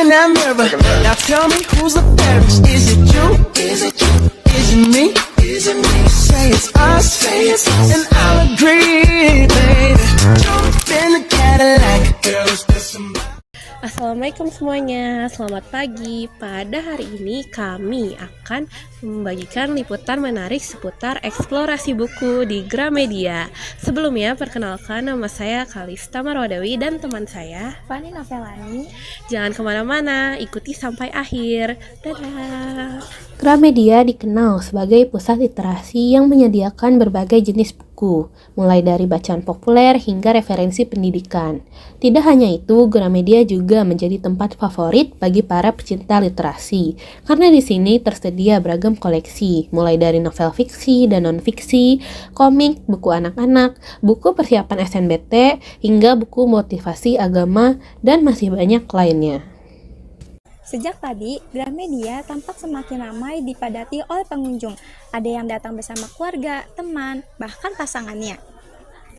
in that mirror. Now tell me who's the fairest? Is it you? Is it you? Is it me? Is it me? Say it's us, and I'll agree, baby. Jump in the Cadillac, girl, is this somebody? Assalamualaikum semuanya, selamat pagi. Pada hari ini kami akan membagikan liputan menarik seputar eksplorasi buku di Gramedia. Sebelumnya, perkenalkan nama saya Kalista Marwadawi dan teman saya Fani Novelani. Jangan kemana-mana, ikuti sampai akhir. Dadah. Gramedia dikenal sebagai pusat literasi yang menyediakan berbagai jenis buku, mulai dari bacaan populer hingga referensi pendidikan. Tidak hanya itu, Gramedia juga menjadi tempat favorit bagi para pecinta literasi, karena di sini tersedia beragam koleksi, mulai dari novel fiksi dan non-fiksi, komik, buku anak-anak, buku persiapan SNBT, hingga buku motivasi agama, dan masih banyak lainnya. Sejak tadi, Gramedia tampak semakin ramai dipadati oleh pengunjung. Ada yang datang bersama keluarga, teman, bahkan pasangannya.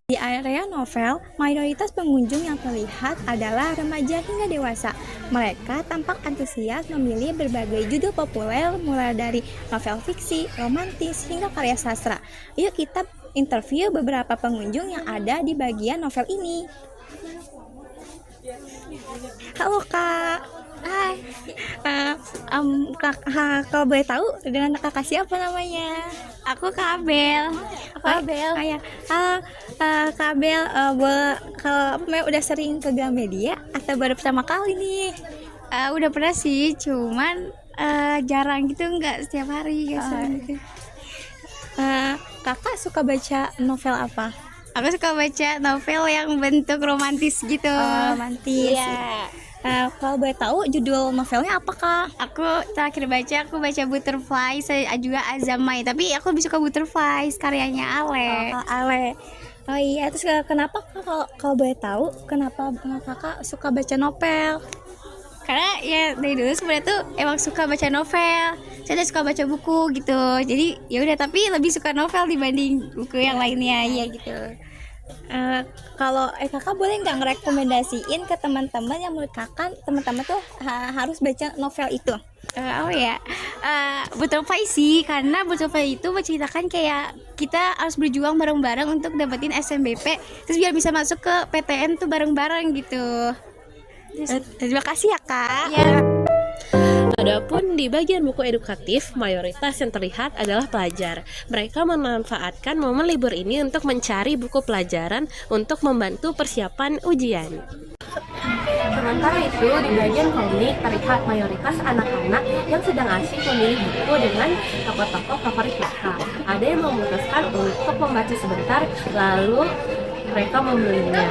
Di area novel, mayoritas pengunjung yang terlihat adalah remaja hingga dewasa. Mereka tampak antusias memilih berbagai judul populer, mulai dari novel fiksi, romantis, hingga karya sastra. Yuk kita interview beberapa pengunjung yang ada di bagian novel ini. Halo Kak. Hai, kalau boleh tahu dengan kakak siapa namanya? Aku Kak Abel. Kak Abel, kalau udah sering ke Gramedia atau baru pertama kali nih? Udah pernah sih, cuman jarang gitu, nggak setiap hari, nggak sering gitu. Kakak suka baca novel apa? Aku suka baca novel yang bentuk romantis gitu. Romantis. Iya. Kalau boleh tahu judul novelnya apa Kak? Aku terakhir baca Butterfly, saya juga Azamai, tapi aku lebih suka Butterfly, karyanya Ale. Ale. Oh iya, terus kenapa kalau boleh tahu kenapa Kakak suka baca novel? Karena ya dari dulu sebenarnya tuh emang suka baca novel. Saya udah suka baca buku gitu. Jadi ya udah, tapi lebih suka novel dibanding buku yang lainnya ya gitu. Kalau Kakak boleh nggak ngerekomendasiin ke teman-teman yang menurut Kakak teman-teman tuh harus baca novel itu? Butterfly sih, karena Butterfly itu menceritakan kayak kita harus berjuang bareng-bareng untuk dapetin SNBP, terus biar bisa masuk ke PTN tuh bareng-bareng gitu. Terima kasih ya Kak. Ya. Adapun di bagian buku edukatif, mayoritas yang terlihat adalah pelajar. Mereka memanfaatkan momen libur ini untuk mencari buku pelajaran untuk membantu persiapan ujian. Sementara itu, di bagian komik terlihat mayoritas anak-anak yang sedang asyik memilih buku dengan tokoh-tokoh favorit mereka. Ada yang memutuskan untuk membaca sebentar, lalu mereka membelinya.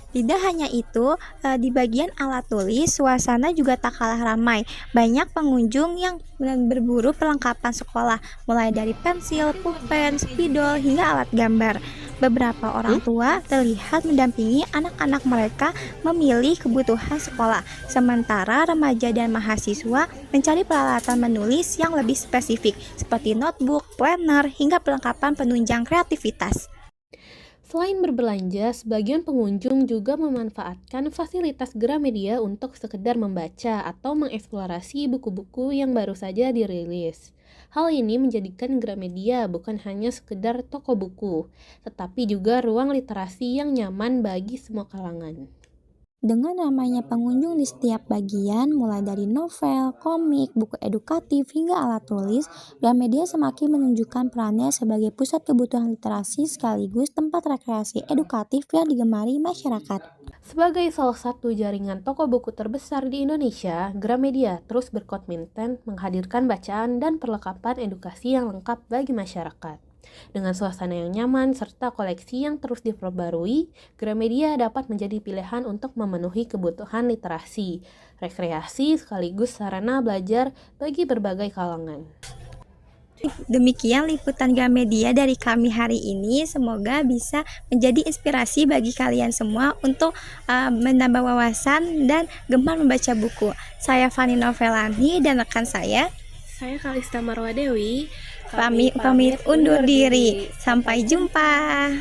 Tidak hanya itu, di bagian alat tulis, suasana juga tak kalah ramai. Banyak pengunjung yang berburu perlengkapan sekolah, mulai dari pensil, pulpen, spidol, hingga alat gambar. Beberapa orang tua terlihat mendampingi anak-anak mereka memilih kebutuhan sekolah, sementara remaja dan mahasiswa mencari peralatan menulis yang lebih spesifik, seperti notebook, planner, hingga perlengkapan penunjang kreativitas. Selain berbelanja, sebagian pengunjung juga memanfaatkan fasilitas Gramedia untuk sekedar membaca atau mengeksplorasi buku-buku yang baru saja dirilis. Hal ini menjadikan Gramedia bukan hanya sekedar toko buku, tetapi juga ruang literasi yang nyaman bagi semua kalangan. Dengan ramainya pengunjung di setiap bagian, mulai dari novel, komik, buku edukatif, hingga alat tulis, Gramedia semakin menunjukkan perannya sebagai pusat kebutuhan literasi sekaligus tempat rekreasi edukatif yang digemari masyarakat. Sebagai salah satu jaringan toko buku terbesar di Indonesia, Gramedia terus berkomitmen menghadirkan bacaan dan perlengkapan edukasi yang lengkap bagi masyarakat. Dengan suasana yang nyaman serta koleksi yang terus diperbarui, Gramedia dapat menjadi pilihan untuk memenuhi kebutuhan literasi, rekreasi sekaligus sarana belajar bagi berbagai kalangan. Demikian liputan Gramedia dari kami hari ini. Semoga bisa menjadi inspirasi bagi kalian semua untuk menambah wawasan dan gemar membaca buku. Saya Fani Novelani dan rekan saya Kalista Marwadewi. Pamit undur diri. Sampai jumpa.